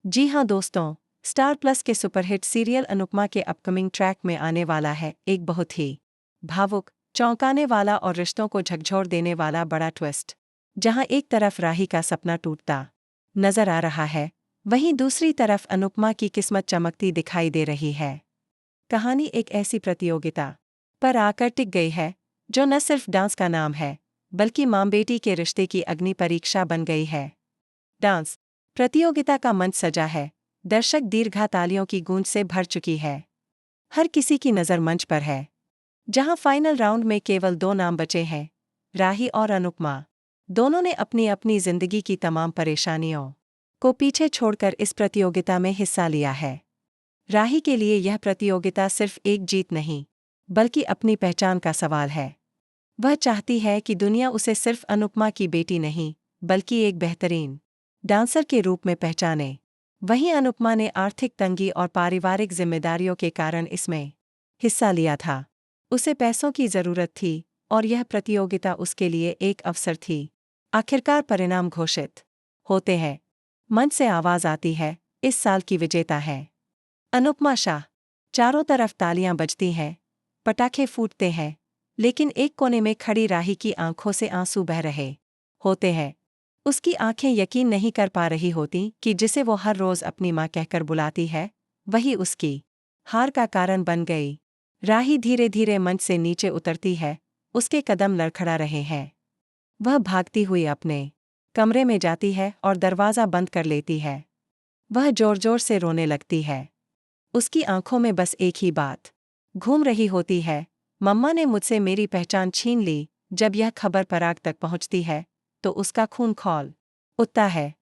जी हाँ दोस्तों, star plus के सुपरहिट सीरियल अनुपमा के अपकमिंग ट्रैक में आने वाला है एक बहुत ही भावुक, चौंकाने वाला और रिश्तों को झकझोर देने वाला बड़ा ट्विस्ट। जहां एक तरफ राही का सपना टूटता नजर आ रहा है, वहीं दूसरी तरफ अनुपमा की किस्मत चमकती दिखाई दे रही है। कहानी एक ऐसी प्रतियोगिता पर आकर टिक गई है जो न सिर्फ डांस का नाम है, बल्कि मां बेटी के रिश्ते की अग्नि परीक्षा बन गई है। डांस प्रतियोगिता का मंच सजा है, दर्शक दीर्घा तालियों की गूंज से भर चुकी है। हर किसी की नज़र मंच पर है, जहां फाइनल राउंड में केवल दो नाम बचे हैं, राही और अनुपमा। दोनों ने अपनी अपनी जिंदगी की तमाम परेशानियों को पीछे छोड़कर इस प्रतियोगिता में हिस्सा लिया है। राही के लिए यह प्रतियोगिता सिर्फ एक जीत नहीं, बल्कि अपनी पहचान का सवाल है। वह चाहती है कि दुनिया उसे सिर्फ अनुपमा की बेटी नहीं, बल्कि एक बेहतरीन डांसर के रूप में पहचाने। वहीं अनुपमा ने आर्थिक तंगी और पारिवारिक जिम्मेदारियों के कारण इसमें हिस्सा लिया था। उसे पैसों की जरूरत थी और यह प्रतियोगिता उसके लिए एक अवसर थी। आखिरकार परिणाम घोषित होते हैं। मंच से आवाज आती है, इस साल की विजेता है अनुपमा शाह। चारों तरफ तालियां बजती हैं, पटाखे फूटते हैं, लेकिन एक कोने में खड़ी राही की आंखों से आंसू बह रहे होते हैं। उसकी आंखें यकीन नहीं कर पा रही होती कि जिसे वो हर रोज अपनी मां कहकर बुलाती है, वही उसकी हार का कारण बन गई। राही धीरे धीरे मंच से नीचे उतरती है, उसके कदम लड़खड़ा रहे हैं। वह भागती हुई अपने कमरे में जाती है और दरवाज़ा बंद कर लेती है। वह जोर जोर से रोने लगती है। उसकी आंखों में बस एक ही बात घूम रही होती है, मम्मा ने मुझसे मेरी पहचान छीन ली। जब यह खबर पराग तक पहुंचती है, तो उसका खून खौल उठता है।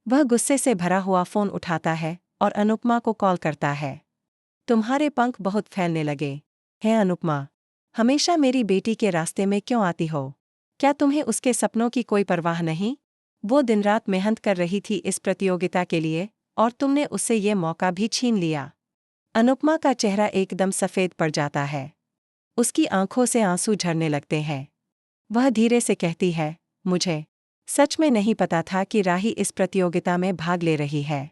वह गुस्से से भरा हुआ फोन उठाता है और अनुपमा को कॉल करता है। तुम्हारे पंख बहुत फैलने लगे हैं अनुपमा, हमेशा मेरी बेटी के रास्ते में क्यों आती हो? क्या तुम्हें उसके सपनों की कोई परवाह नहीं? वो दिन रात मेहनत कर रही थी इस प्रतियोगिता के लिए, और तुमने उससे ये मौका भी छीन लिया। अनुपमा का चेहरा एकदम सफ़ेद पड़ जाता है। उसकी आंखों से आंसू झरने लगते हैं। वह धीरे से कहती है, मुझे सच में नहीं पता था कि राही इस प्रतियोगिता में भाग ले रही है।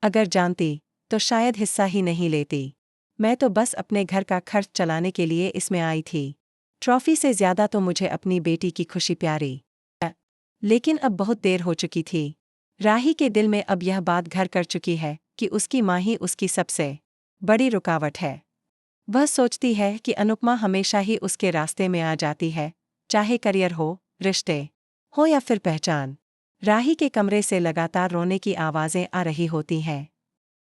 अगर जानती तो शायद हिस्सा ही नहीं लेती। मैं तो बस अपने घर का खर्च चलाने के लिए इसमें आई थी। ट्रॉफी से ज्यादा तो मुझे अपनी बेटी की खुशी प्यारी है। लेकिन अब बहुत देर हो चुकी थी। राही के दिल में अब यह बात घर कर चुकी है कि उसकी मां ही उसकी सबसे बड़ी रुकावट है। वह सोचती है कि अनुपमा हमेशा ही उसके रास्ते में आ जाती है, चाहे करियर हो, रिश्ते हो या फिर पहचान। राही के कमरे से लगातार रोने की आवाजें आ रही होती हैं।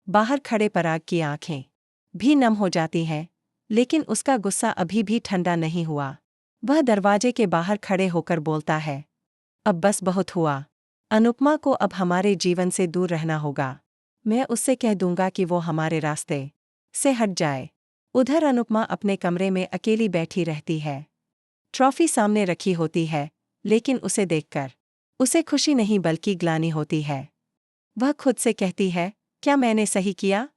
बाहर खड़े पराग की आंखें भी नम हो जाती हैं, लेकिन उसका गुस्सा अभी भी ठंडा नहीं हुआ। वह दरवाजे के बाहर खड़े होकर बोलता है, अब बस बहुत हुआ। अनुपमा को अब हमारे जीवन से दूर रहना होगा। मैं उससे कह दूंगा कि वो हमारे रास्ते से हट जाए। उधर अनुपमा अपने कमरे में अकेली बैठी रहती है। ट्रॉफी सामने रखी होती है, लेकिन उसे देखकर उसे खुशी नहीं बल्कि ग्लानि होती है। वह खुद से कहती है, क्या मैंने सही किया?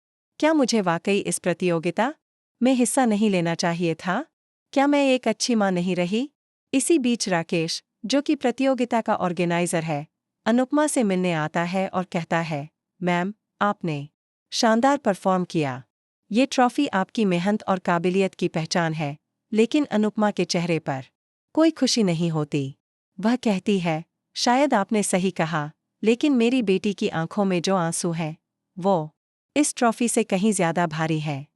क्या मुझे वाकई इस प्रतियोगिता में हिस्सा नहीं लेना चाहिए था? क्या मैं एक अच्छी मां नहीं रही? इसी बीच राकेश, जो कि प्रतियोगिता का ऑर्गेनाइजर है, अनुपमा से मिलने आता है और कहता है, मैम, आपने शानदार परफॉर्म किया। ये ट्रॉफी आपकी मेहनत और काबिलियत की पहचान है। लेकिन अनुपमा के चेहरे पर कोई खुशी नहीं होती। वह कहती है, शायद आपने सही कहा, लेकिन मेरी बेटी की आंखों में जो आंसू हैं, वो इस ट्रॉफी से कहीं ज्यादा भारी है।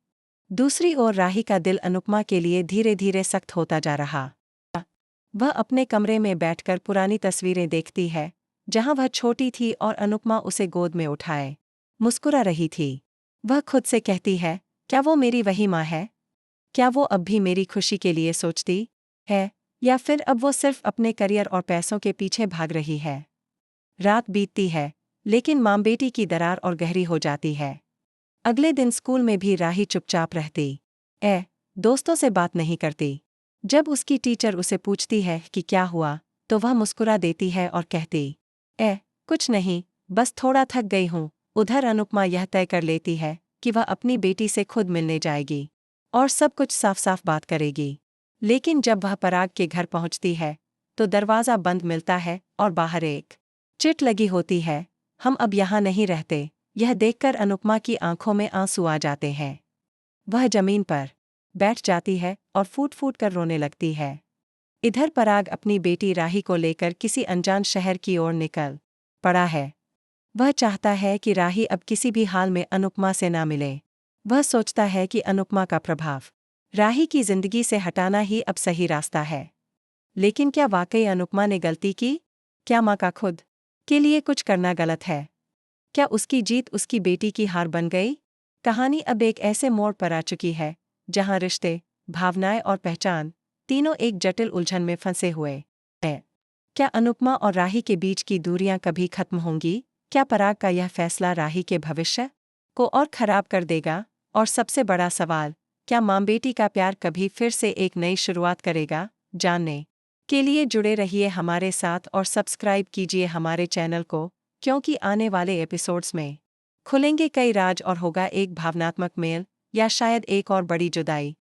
दूसरी ओर राही का दिल अनुपमा के लिए धीरे धीरे सख्त होता जा रहा। वह अपने कमरे में बैठकर पुरानी तस्वीरें देखती है, जहां वह छोटी थी और अनुपमा उसे गोद में उठाए मुस्कुरा रही थी। वह खुद से कहती है, क्या वो मेरी वही माँ है? क्या वो अब भी मेरी खुशी के लिए सोचती है, या फिर अब वो सिर्फ अपने करियर और पैसों के पीछे भाग रही है? रात बीतती है, लेकिन माँ बेटी की दरार और गहरी हो जाती है। अगले दिन स्कूल में भी राही चुपचाप रहती दोस्तों से बात नहीं करती। जब उसकी टीचर उसे पूछती है कि क्या हुआ, तो वह मुस्कुरा देती है और कहती, कुछ नहीं, बस थोड़ा थक गई हूँ। उधर अनुपमा यह तय कर लेती है कि वह अपनी बेटी से खुद मिलने जाएगी और सब कुछ साफ साफ बात करेगी। लेकिन जब वह पराग के घर पहुंचती है, तो दरवाज़ा बंद मिलता है और बाहर एक चिट लगी होती है, हम अब यहाँ नहीं रहते, यह देखकर अनुपमा की आंखों में आंसू आ जाते हैं। वह जमीन पर बैठ जाती है और फूट फूट कर रोने लगती है। इधर पराग अपनी बेटी राही को लेकर किसी अनजान शहर की ओर निकल पड़ा है। वह चाहता है कि राही अब किसी भी हाल में अनुपमा से ना मिले। वह सोचता है कि अनुपमा का प्रभाव राही की जिंदगी से हटाना ही अब सही रास्ता है। लेकिन क्या वाकई अनुपमा ने गलती की? क्या माँ का खुद के लिए कुछ करना गलत है? क्या उसकी जीत उसकी बेटी की हार बन गई? कहानी अब एक ऐसे मोड़ पर आ चुकी है जहां रिश्ते, भावनाएं और पहचान तीनों एक जटिल उलझन में फंसे हुए हैं। क्या अनुपमा और राही के बीच की दूरियां कभी खत्म होंगी? क्या पराग का यह फैसला राही के भविष्य को और खराब कर देगा? और सबसे बड़ा सवाल, क्या माँ बेटी का प्यार कभी फिर से एक नई शुरुआत करेगा? जानने के लिए जुड़े रहिए हमारे साथ और सब्सक्राइब कीजिए हमारे चैनल को, क्योंकि आने वाले एपिसोड्स में खुलेंगे कई राज और होगा एक भावनात्मक मेल या शायद एक और बड़ी जुदाई।